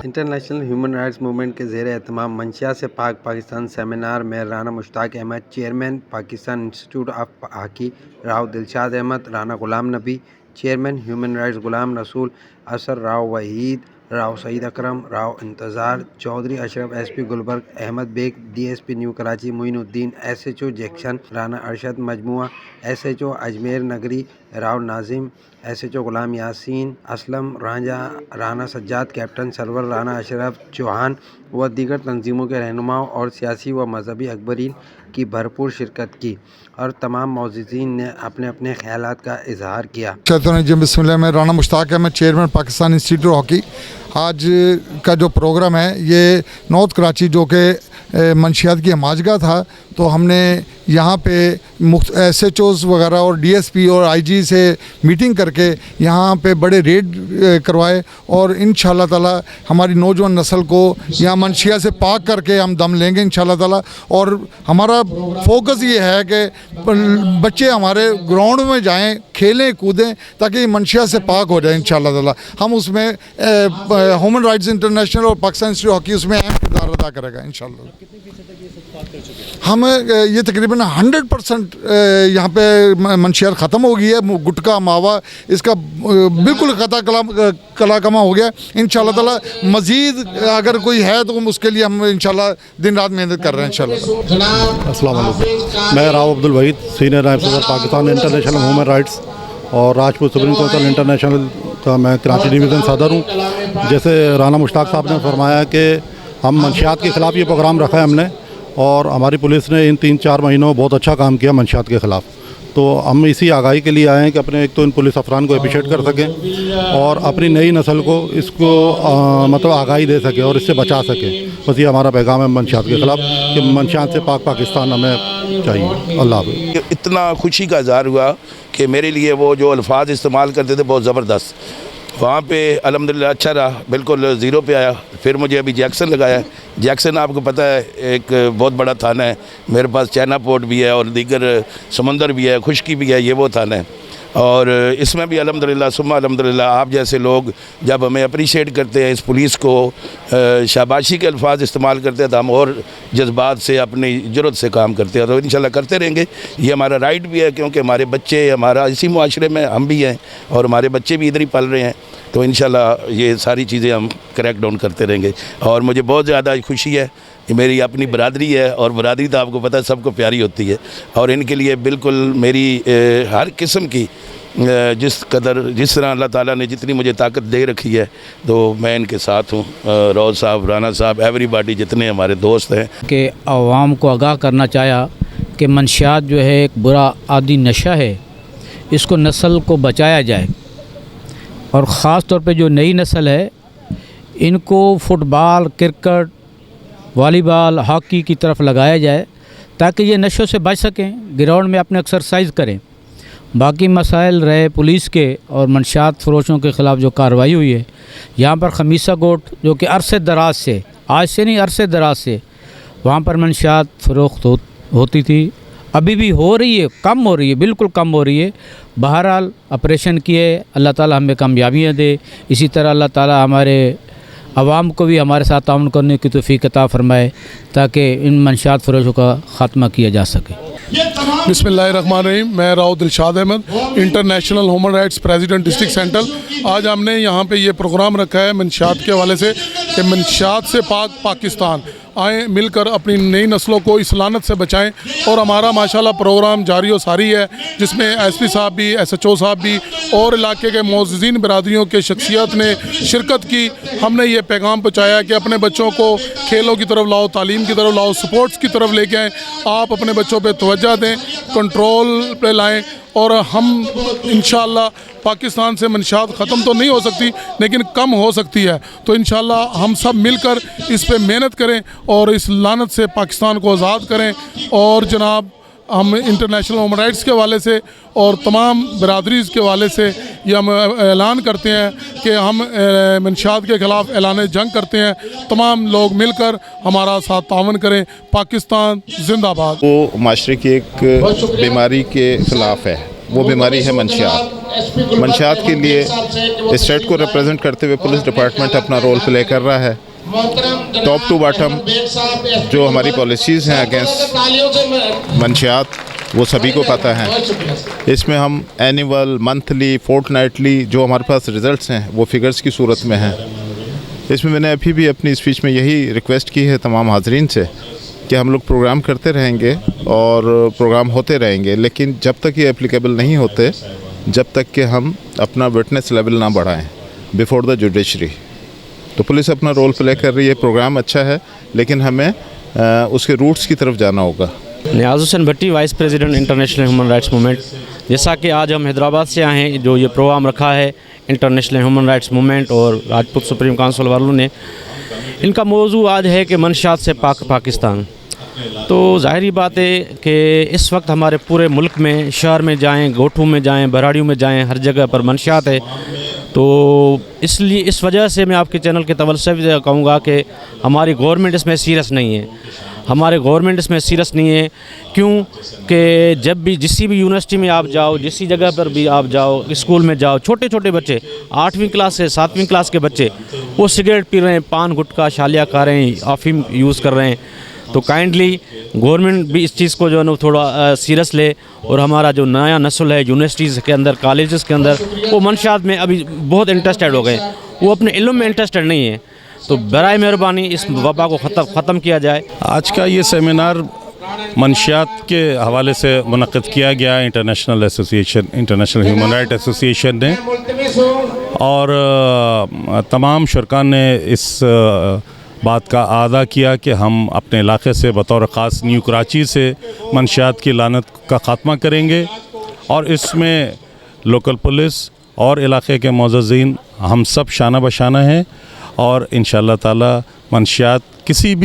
International human rights movement के ज़ेर एहतमाम मंशियात से पाक पाकिस्तान सेमिनार में Rana Mushtaq Ahmad, chairman Pakistan institute of Hockey, Rao Dilshad Ahmad, Rana Ghulam Nabi, chairman human rights Ghulam Rasool, असर Rao Waheed, Rao Saeed Akram, Rao Intezar Chaudhry, Ashraf, SP Gulberg, Ahmed Baig, DSP New Karachi Moinuddin, SHO Jackson, Rana Arshad मजमुआ, SHO Ajmer Nagri, Rao Nazim, SHO Ghulam Yasin, Aslam Ranjha, Rana Sajjad, captain Sarwar, Rana Ashraf Chauhan व दीगर तंजीमों के रहनुमाओं और सियासी व मजहबी अकबरीन की भरपूर शिरकत की और तमाम मौजूदीन ने अपने अपने ख्यालात का इजहार किया। बिस्मिल्लाह, मैं Rana Mushtaq Ahmad, chairman Pakistan institute of hockey. आज का जो प्रोग्राम है ये नॉर्थ कराची जो कि मंशियात की हमाजगा था, तो हमने यहाँ पे SHOs वगैरह और DSP और IG से मीटिंग करके यहाँ पे बड़े रेड करवाए और इंशाल्लाह ताला हमारी नौजवान नस्ल को यहाँ मंशिया से पाक करके हम दम लेंगे इंशाल्लाह ताला। और हमारा फोकस ये है कि बच्चे हमारे ग्राउंड में जाएं, खेलें कूदें ताकि मंशिया से पाक हो जाए इंशाल्लाह ताला। हम उसमें ह्यूमन राइट्स इंटरनेशनल और पाकिस्तान इंस्टीट्यूट हॉकी उसमें अहम किरदार अदा करेगा इंशाल्लाह। हम ये तकरीबन 100% यहाँ पे मंशियात ख़त्म हो गई है। गुटखा मावा इसका बिल्कुल कलाकमा हो गया। इंशाल्लाह ताला मज़ीद अगर कोई है तो उसके लिए हम इंशाल्लाह दिन रात मेहनत कर रहे हैं इंशाल्लाह। अस्सलाम वालेकुम, मैं राव अब्दुल वहीद, सीनियर नायब सदर पाकिस्तान इंटरनेशनल ह्यूमन राइट्स और राजपूत सुप्रीम काउंसिल इंटरनेशनल का मैं कराची डिवीज़न सदर हूँ। जैसे राना मुश्ताक साहब ने फरमाया कि हम मंशियात के ख़िलाफ़ ये प्रोग्राम रखा है हमने, और हमारी पुलिस ने इन 3-4 महीनों में बहुत अच्छा काम किया मंशियात के ख़िलाफ़। तो हम इसी आगाही के लिए आए हैं कि अपने एक तो इन पुलिस अफरान को अप्रिशिएट कर सकें और अपनी नई नस्ल को इसको मतलब आगाही दे सकें और इससे बचा सकें। बस ये हमारा पैगाम है मंशियात के ख़िलाफ़ कि मंशियात से पाक पाकिस्तान हमें चाहिए। अल्लाह हाफ़िज़। इतना खुशी का इज़हार हुआ कि मेरे लिए वो जो अल्फाज इस्तेमाल करते थे बहुत ज़बरदस्त, वहाँ पे अल्हम्दुलिल्लाह अच्छा रहा, बिल्कुल ज़ीरो पे आया। फिर मुझे अभी जैक्सन लगाया। जैक्सन आपको पता है एक बहुत बड़ा थाना है, मेरे पास चाइना पोर्ट भी है और दीगर समंदर भी है, खुश्की भी है, ये वो थाना है। और इसमें भी अल्हम्दुलिल्लाह सुम्मा अल्हम्दुलिल्लाह आप जैसे लोग जब हमें अप्रिशिएट करते हैं, इस पुलिस को शाबाशी के अल्फाज इस्तेमाल करते हैं, तो हम और जज्बात से अपनी ज़रूरत से काम करते हैं। तो इंशाल्लाह करते रहेंगे, ये हमारा राइट भी है क्योंकि हमारे बच्चे हमारा इसी मुआशरे में हम भी हैं और हमारे बच्चे भी इधर ही पल रहे हैं। तो इंशाल्लाह ये सारी चीज़ें हम क्रैक डाउन करते रहेंगे। और मुझे बहुत ज़्यादा खुशी है, ये मेरी अपनी बरादरी है और बरादरी तो आपको पता है सबको प्यारी होती है, और इनके लिए बिल्कुल मेरी हर किस्म की जिस तरह अल्लाह ताला ने जितनी मुझे ताकत दे रखी है तो मैं इनके साथ हूँ। रोज़ साहब, राना साहब, एवरीबॉडी जितने हमारे दोस्त हैं कि आवाम को आगाह करना चाहा कि मंशियात जो है एक बुरा आदी नशा है, इसको नस्ल को बचाया जाए और ख़ास तौर पे जो नई नस्ल है इनको फुटबॉल, क्रिकेट, वॉलीबॉल, हॉकी की तरफ लगाया जाए ताकि ये नशों से बच सकें, ग्राउंड में अपने एक्सरसाइज करें। बाकी मसाइल रहे पुलिस के और मंशियात फरोशों के ख़िलाफ़ जो कार्रवाई हुई है, यहाँ पर खमीसा गोट जो कि अरसे दराज से, आज से नहीं अरसे दराज से वहाँ पर मंशियात फ़रोख्त होती थी, अभी भी हो रही है, कम हो रही है, बिल्कुल कम हो रही है। बहरहाल ऑपरेशन किए, अल्लाह ताला हमें कामयाबियाँ दे। इसी तरह अल्लाह ताला हमारे आवाम को भी हमारे साथ ताउन करने की तौफीक अता फरमाए ताकि इन मंशियात फरोशों का ख़ात्मा किया जा सके। बिस्मिल्लाहिर्रहमानिर्रहीम, मैं Rao Dilshad Ahmad, international human rights president district central. आज हमने यहाँ पे ये प्रोग्राम रखा है मंशियात के हवाले से कि मंशियात से पाक पाकिस्तान आए, मिलकर अपनी नई नस्लों को इस लानत से बचाएं। और हमारा माशाल्लाह प्रोग्राम जारी और सारी है, जिसमें SP साहब भी, SHO साहब भी और इलाके के मोअज़्ज़िज़ीन बिरादरियों के शख्सियत ने शिरकत की। हमने ये पैगाम पहुँचाया कि अपने बच्चों को खेलों की तरफ लाओ, तालीम की तरफ लाओ, स्पोर्ट्स की तरफ लेके आएँ। आप अपने बच्चों पर तवज्जो दें, कंट्रोल पे लाएँ और हम इंशाल्लाह पाकिस्तान से मंशियात ख़त्म तो नहीं हो सकती लेकिन कम हो सकती है। तो इंशाल्लाह हम सब मिलकर इस पे मेहनत करें और इस लानत से पाकिस्तान को आज़ाद करें। और जनाब हम इंटरनेशनल ह्यूमन राइट्स के हवाले से और तमाम बरादरीज़ के हवाले से ये हम ऐलान करते हैं कि हम मंशियात के ख़िलाफ़ ऐलान जंग करते हैं। तमाम लोग मिलकर हमारा साथ तावन करें। पाकिस्तान जिंदाबाद। वो माशरे की एक बीमारी के ख़िलाफ़ है वो बीमारी है मंशियात। मंशियात के लिए स्टेट को रिप्रेजेंट करते हुए पुलिस डिपार्टमेंट अपना रोल प्ले कर रहा है। टॉप टू बॉटम जो हमारी पॉलिसीज़ हैं अगेंस्ट मंशियात वो सभी को पता है। इसमें हम एनुअल, मंथली, फोर्टनाइटली जो हमारे पास रिज़ल्ट्स हैं वो फिगर्स की सूरत में हैं। इसमें मैंने अभी भी अपनी स्पीच में यही रिक्वेस्ट की है तमाम हाज़रीन से कि हम लोग प्रोग्राम करते रहेंगे और प्रोग्राम होते रहेंगे, लेकिन जब तक ये एप्लीकेबल नहीं होते, जब तक कि हम अपना विटनेस लेवल ना बढ़ाएं बिफोर द जुडिशरी। तो पुलिस अपना रोल प्ले कर रही है, प्रोग्राम अच्छा है, लेकिन हमें उसके रूट्स की तरफ जाना होगा। Niaz Hussain Bhatti, vice president international human rights movement. जैसा कि आज हम हैदराबाद से आए हैं, जो ये प्रोग्राम रखा है इंटरनेशनल ह्यूमन राइट्स मूवमेंट और राजपूत सुप्रीम काउंसिल वालों ने, इनका मौजू आज है कि मंशियात से पाकिस्तान। तो ज़ाहिरी बात है कि इस वक्त हमारे पूरे मुल्क में, शहर में जाएं, गोठों में जाएं, बराड़ियों में जाएं, हर जगह पर मंशियात है। तो इसलिए इस वजह से मैं आपके चैनल के तवज्जो से कहूँगा कि हमारी गवर्नमेंट इसमें सीरियस नहीं है। हमारे गवर्नमेंट इसमें सीरियस नहीं है। क्यों कि जब भी जिस भी यूनिवर्सिटी में आप जाओ, जिस जगह पर भी आप जाओ, स्कूल में जाओ, छोटे छोटे बच्चे 8वीं क्लास से 7वीं क्लास के बच्चे वो सिगरेट पी रहे हैं, पान गुटखा शालिया खा रहे हैं, अफीम यूज़ कर रहे हैं। तो काइंडली गवर्नमेंट भी इस चीज़ को जो है ना थोड़ा सीरियस ले, और हमारा जो नया नस्ल है यूनिवर्सिटीज़ के अंदर, कॉलेजेस के अंदर, वो मंशियात में अभी बहुत इंटरेस्टेड हो गए, वो अपने इल्म में इंटरेस्टेड नहीं है। तो बराए मेहरबानी इस वबा को ख़त्म किया जाए। आज का ये सेमिनार मंशियात के हवाले से मुनक़्क़िद किया गया इंटरनेशनल ह्यूमन राइट एसोसिएशन ने, और तमाम शुरकान ने इस बात का आदा किया कि हम अपने इलाके से बतौर ख़ास न्यू कराची से मंशियात की लानत का ख़ात्मा करेंगे, और इसमें लोकल पुलिस और इलाके के मुअज़्ज़िज़ीन हम सब शाना बशाना हैं। और इंशाअल्लाह ताला मंशियात किसी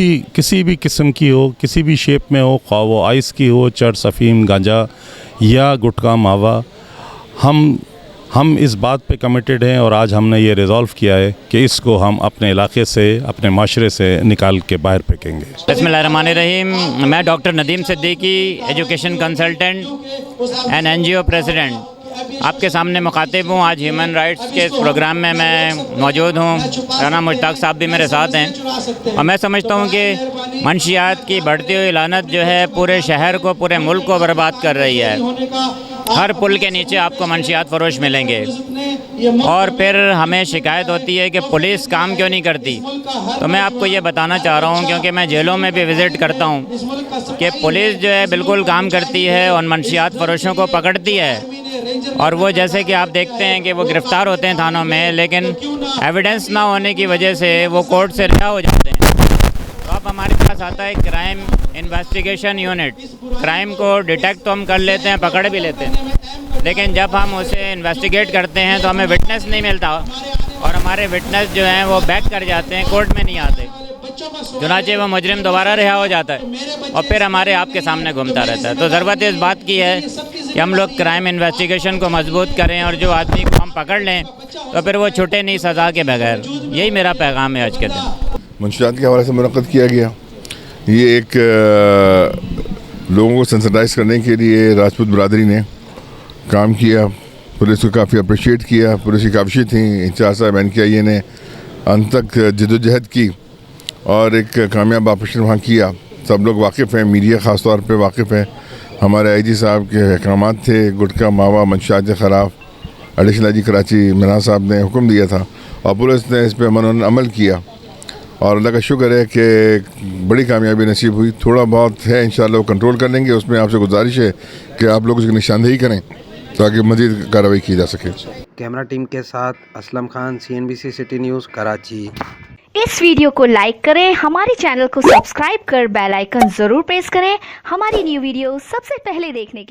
भी किस्म की हो, किसी भी शेप में हो, ख्वाह वो आइस की हो, चरस, अफ़ीम, गांजा या गुटखा, मावा, हम इस बात पे कमिटेड हैं। और आज हमने ये रिज़ॉल्व किया है कि इसको हम अपने इलाके से, अपने माशरे से निकाल के बाहर फेंकेंगे। बिस्मिल्लाहिर्रहमानिर्रहीम। मैं doctor Nadeem Siddiqui, education consultant and NGO president, आपके सामने मुखातिब हूँ। आज ह्यूमन राइट्स के इस प्रोग्राम में मैं मौजूद हूँ। राना मुश्ताक साहब भी मेरे साथ हैं, और मैं समझता हूँ कि मंशियात की बढ़ती हुई लानत जो है पूरे शहर को, पूरे मुल्क को बर्बाद कर रही है। हर पुल के नीचे आपको मंशियात फरोश मिलेंगे, और फिर हमें शिकायत होती है कि पुलिस काम क्यों नहीं करती। तो मैं आपको ये बताना चाह रहा हूँ, क्योंकि मैं जेलों में भी विज़िट करता हूँ, कि पुलिस जो है बिल्कुल काम करती है और मंशियात फरोशों को पकड़ती है। और वो जैसे कि आप देखते हैं कि वो गिरफ़्तार होते हैं थानों में, लेकिन एविडेंस ना होने की वजह से वो कोर्ट से रिहा हो जाते हैं। तो अब हमारे पास आता है क्राइम इन्वेस्टिगेशन यूनिट। क्राइम को डिटेक्ट तो हम कर लेते हैं, पकड़ भी लेते हैं, लेकिन जब हम उसे इन्वेस्टिगेट करते हैं तो हमें विटनेस नहीं मिलता, और हमारे विटनेस जो हैं वो बैक कर जाते हैं, कोर्ट में नहीं आते। चुनांचे वो मुजरिम दोबारा रिहा हो जाता है और फिर हमारे आपके सामने घूमता रहता है। तो ज़रूरत इस बात की है कि हम लोग क्राइम इन्वेस्टिगेशन को मजबूत करें, और जो आदमी को हम पकड़ लें तो फिर वो छूटे नहीं सज़ा के बगैर। यही मेरा पैगाम है आज के दिन। मंशियात के हवाले से मुनक़्क़िद किया गया। ये एक लोगों को सेंसिटाइज़ करने के लिए राजपूत बरदरी ने काम किया। पुलिस को काफ़ी अप्रिशिएट किया। पुलिस की काविशें थी, इंचार्ज साहब NKIA ने अंत तक जदोजहद की और एक कामयाब ऑपरेशन वहाँ किया। सब लोग वाकिफ़ हैं, मीडिया ख़ास तौर पे वाकिफ़ है। हमारे IG साहब के अहकाम थे, गुटखा, मावा, मंशियात के ख़िलाफ़ एडिशनल IG कराची मीना साहब ने हुक्म दिया था, और पुलिस ने इस पर अमल किया, और अल्लाह का शुक्र है कि बड़ी कामयाबी नसीब हुई। थोड़ा बहुत है, इंशाअल्लाह वो कंट्रोल कर लेंगे। उसमें आपसे गुजारिश है कि आप लोग उसकी निशानदेही करें ताकि मज़ीद कार्रवाई की जा सके। कैमरा टीम के साथ Aslam Khan, CNBC city news, Karachi. इस वीडियो को लाइक करें, हमारे चैनल को सब्सक्राइब कर बेल आइकन जरूर प्रेस करें हमारी न्यू वीडियो सबसे पहले देखने के लिए।